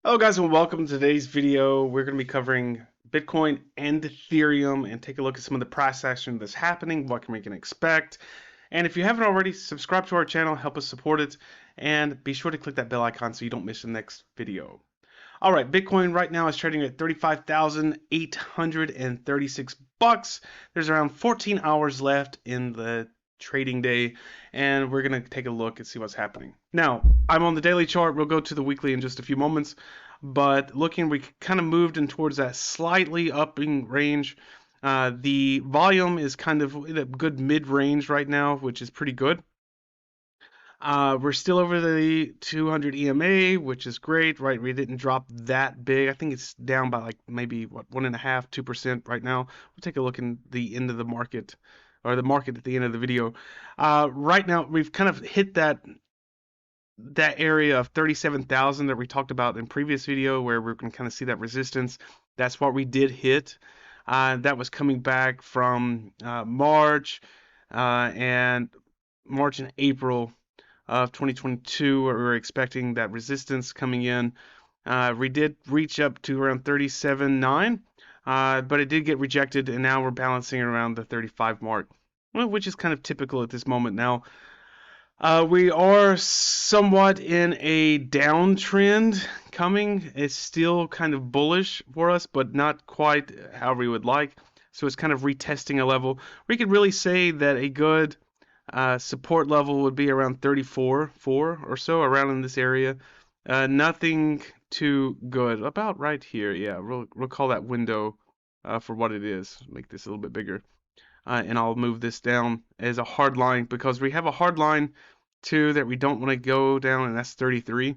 Hello guys and welcome to today's video. We're going to be covering Bitcoin and Ethereum and take a look at some of the price action that's happening, what we can expect. And if you haven't already, subscribe to our channel, help us support it, and be sure to click that bell icon so you don't miss the next video. All right, Bitcoin right now is trading at 35,836 bucks. There's around 14 hours left in the trading day, and we're going to take a look and see what's happening. Now, I'm on the daily chart. We'll go to the weekly in just a few moments, but looking, we kind of moved in towards that slightly upping range. The volume is kind of in a good mid-range right now, which is pretty good. We're still over the 200 EMA, which is great, right? We didn't drop that big. I think it's down by like maybe what 1.5, 2% right now. We'll take a look in the end of the market, or the market at the end of the video. Right now, we've kind of hit that area of 37,000 that we talked about in previous video, where we're going to kind of see that resistance. That's what we did hit. That was coming back from and March and April of 2022, where we were expecting that resistance coming in. We did reach up to around 37.9, but it did get rejected, and now we're balancing around the 35 mark, which is kind of typical at this moment now. We are somewhat in a downtrend coming. It's still kind of bullish for us, but not quite how we would like. So it's kind of retesting a level. We could really say that a good support level would be around 34.4 or so, around in this area. Nothing too good. About right here, yeah. We'll call that window for what it is. Make this a little bit bigger. And I'll move this down as a hard line because we have a hard line too that we don't want to go down, and that's 33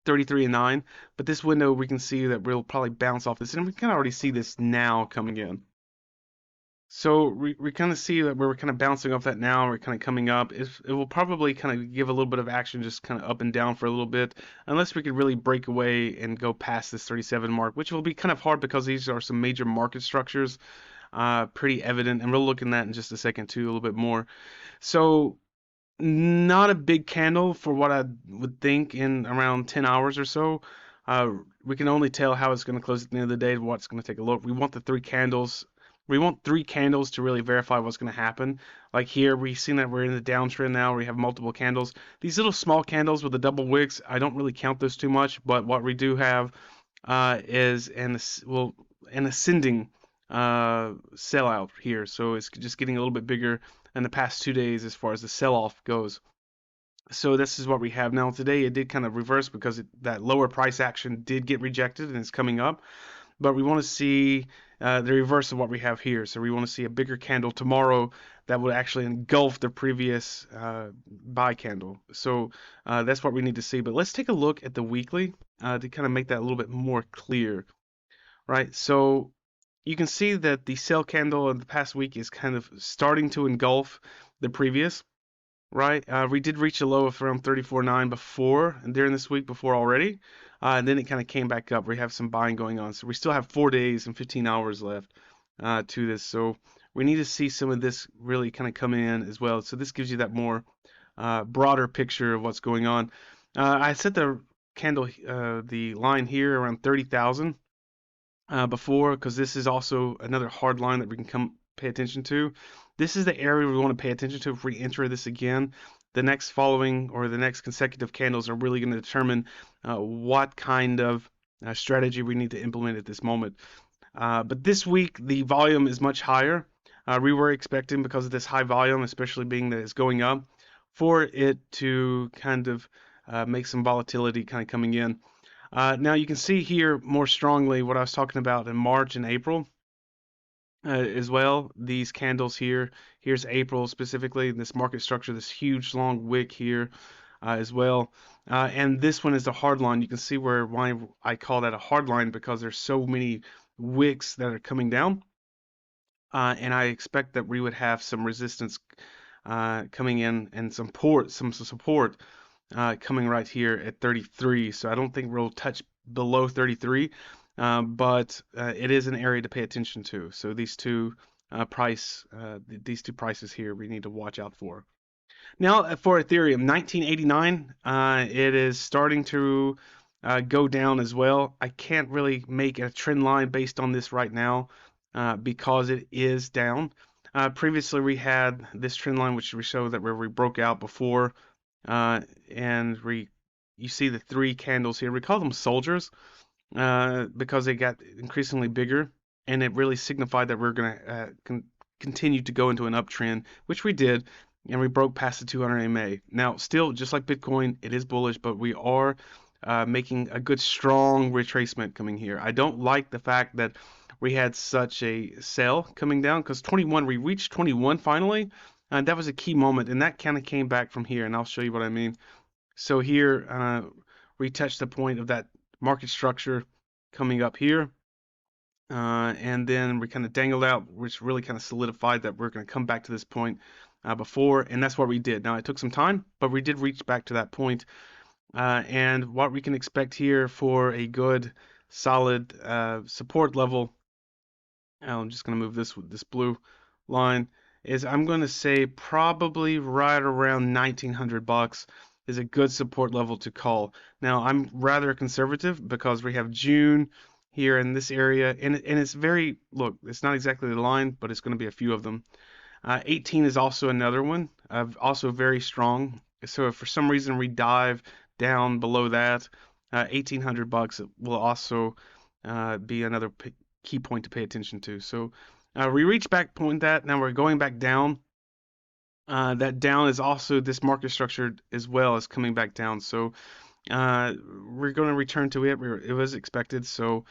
and 9. But this window, we can see that we'll probably bounce off this, and we can already see this now coming in. So we kind of see that we're kind of bouncing off that now, we're kind of coming up. It will probably kind of give a little bit of action, just kind of up and down for a little bit, unless we could really break away and go past this 37 mark, which will be kind of hard because these are some major market structures, pretty evident, and we'll look in that in just a second too, a little bit more. So not a big candle for what I would think in around 10 hours or so. We can only tell how it's going to close at the end of the day, what's going to take a look. We want the three candles. We want three candles to really verify what's going to happen. Like here, we've seen that we're in the downtrend now. We have multiple candles. These little small candles with the double wicks, I don't really count those too much. But what we do have is an ascending sellout here. So it's just getting a little bit bigger in the past 2 days as far as the sell-off goes. So this is what we have now. Today it did kind of reverse because that lower price action did get rejected and it's coming up. But we want to see the reverse of what we have here. So we want to see a bigger candle tomorrow that would actually engulf the previous buy candle. So that's what we need to see. But let's take a look at the weekly to kind of make that a little bit more clear, right? So you can see that the sell candle in the past week is kind of starting to engulf the previous, right? We did reach a low of around 34.9 before, and during this week before already. And then it kind of came back up. We have some buying going on. So we still have 4 days and 15 hours left to this. So we need to see some of this really kind of come in as well. So this gives you that more broader picture of what's going on. I set the candle, the line here around 30,000 before, because this is also another hard line that we can come pay attention to. This is the area we want to pay attention to if we enter this again. The next following or the next consecutive candles are really going to determine what kind of strategy we need to implement at this moment. But this week, the volume is much higher. We were expecting, because of this high volume, especially being that it's going up, for it to kind of make some volatility kind of coming in. Now you can see here more strongly what I was talking about in March and April as well. These candles here, here's April specifically, this market structure, this huge long wick here as well. And this one is a hard line. You can see why I call that a hard line, because there's so many wicks that are coming down. And I expect that we would have some resistance coming in and some support coming right here at 33. So I don't think we'll touch below 33, but it is an area to pay attention to. So these two these two prices here we need to watch out for. Now for Ethereum, 1989, it is starting to go down as well. I can't really make a trend line based on this right now because it is down. Previously, we had this trend line which we showed that where we broke out before, uh, and you see the three candles here. We call them soldiers because they got increasingly bigger, and it really signified that we're going to continue to go into an uptrend, which we did, and we broke past the 200 MA. Now, still, just like Bitcoin, it is bullish, but we are making a good, strong retracement coming here. I don't like the fact that we had such a sell coming down because 21, we reached 21 finally. And that was a key moment, and that kind of came back from here, and I'll show you what I mean. So here, we touched the point of that market structure coming up here. And then we kind of dangled out, which really kind of solidified that we're going to come back to this point before, and that's what we did. Now, it took some time, but we did reach back to that point. And what we can expect here for a good, solid support level, I'm just going to move this blue line, is I'm going to say probably right around 1900 bucks is a good support level to call. Now, I'm rather conservative because we have June here in this area, and it's very, look, it's not exactly the line, but it's going to be a few of them. 18 is also another one, also very strong. So if for some reason we dive down below that, 1800 bucks will also be another key point to pay attention to. So we reach back point that, now we're going back down. That down is also this market structure as well as coming back down. So we're going to return to it. It was expected. So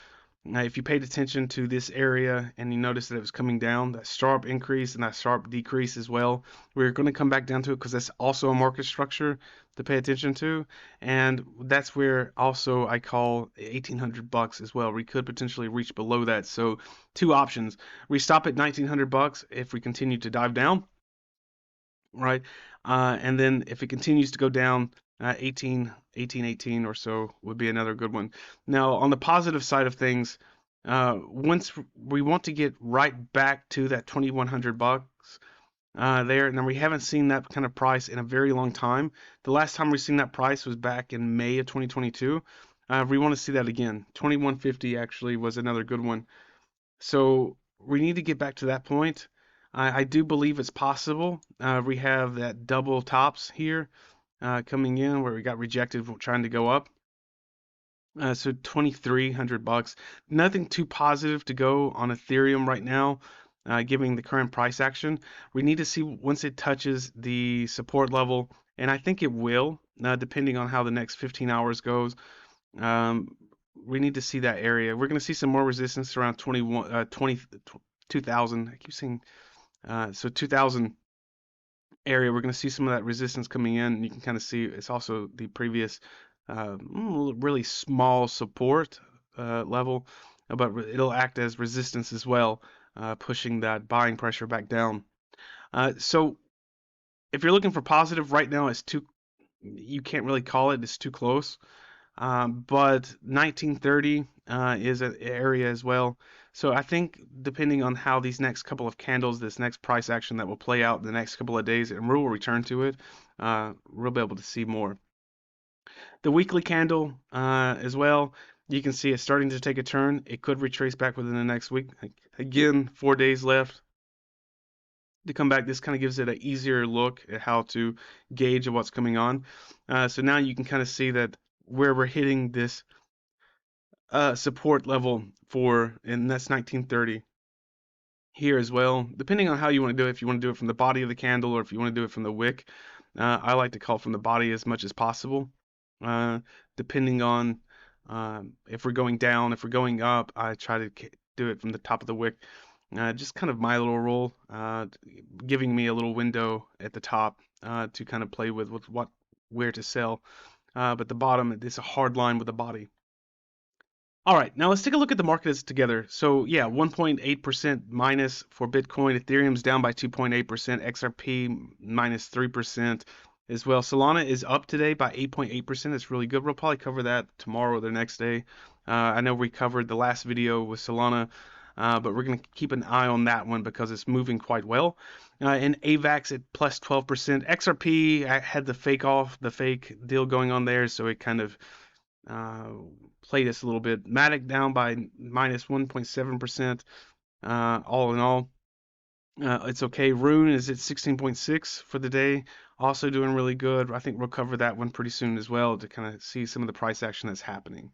if you paid attention to this area and you noticed that it was coming down, that sharp increase and that sharp decrease as well, we're going to come back down to it because that's also a market structure to pay attention to. And that's where also I call 1800 bucks as well. We could potentially reach below that. So two options. We stop at 1900 bucks if we continue to dive down, right? And then if it continues to go down, 18 or so would be another good one. Now, on the positive side of things, once we want to get right back to that 2100 bucks there, and we haven't seen that kind of price in a very long time. The last time we've seen that price was back in May of 2022. We want to see that again. 2150 actually was another good one. So we need to get back to that point. I do believe it's possible. We have that double tops here coming in where we got rejected trying to go up. So 2300 bucks. Nothing too positive to go on Ethereum right now, given the current price action. We need to see once it touches the support level, and I think it will, depending on how the next 15 hours goes. We need to see that area. We're going to see some more resistance around 2000. I keep saying so 2000 area. We're going to see some of that resistance coming in. And you can kind of see it's also the previous really small support level, but it'll act as resistance as well, pushing that buying pressure back down. So if you're looking for positive right now, you can't really call it. It's too close. But 1930 is an area as well. So I think depending on how these next couple of candles, this next price action that will play out in the next couple of days, and we'll return to it, we'll be able to see more. The weekly candle as well, you can see it's starting to take a turn. It could retrace back within the next week. Again, 4 days left to come back. This kind of gives it an easier look at how to gauge what's coming on. So now you can kind of see that where we're hitting this support level for, and that's 1930 here as well. Depending on how you want to do it, if you want to do it from the body of the candle or if you want to do it from the wick, I like to call it from the body as much as possible. Depending on if we're going down, if we're going up, I try to do it from the top of the wick. Just kind of my little rule, giving me a little window at the top to kind of play with where to sell. But the bottom, it's a hard line with the body. All right, now let's take a look at the markets together. So yeah, 1.8% minus for Bitcoin. Ethereum's down by 2.8%. XRP minus 3% as well. Solana is up today by 8.8%. It's really good. We'll probably cover that tomorrow or the next day. I know we covered the last video with Solana, but we're going to keep an eye on that one because it's moving quite well. And AVAX at plus 12%. XRP had the fake deal going on there, so it kind of play this a little bit. Matic down by minus 1.7%. All in all, it's okay. Rune is at 16.6 for the day, also doing really good. I think we'll cover that one pretty soon as well to kind of see some of the price action that's happening.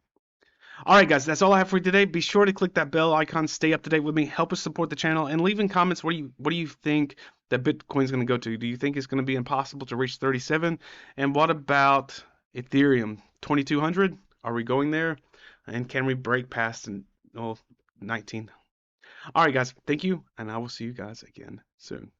All right, guys, that's all I have for you today. Be sure to click that bell icon, stay up to date with me, help us support the channel, and leave in comments what do you think that Bitcoin's going to go to? Do you think it's going to be impossible to reach 37? And what about Ethereum 2200? Are we going there? And can we break past 19? All right, guys, thank you, and I will see you guys again soon.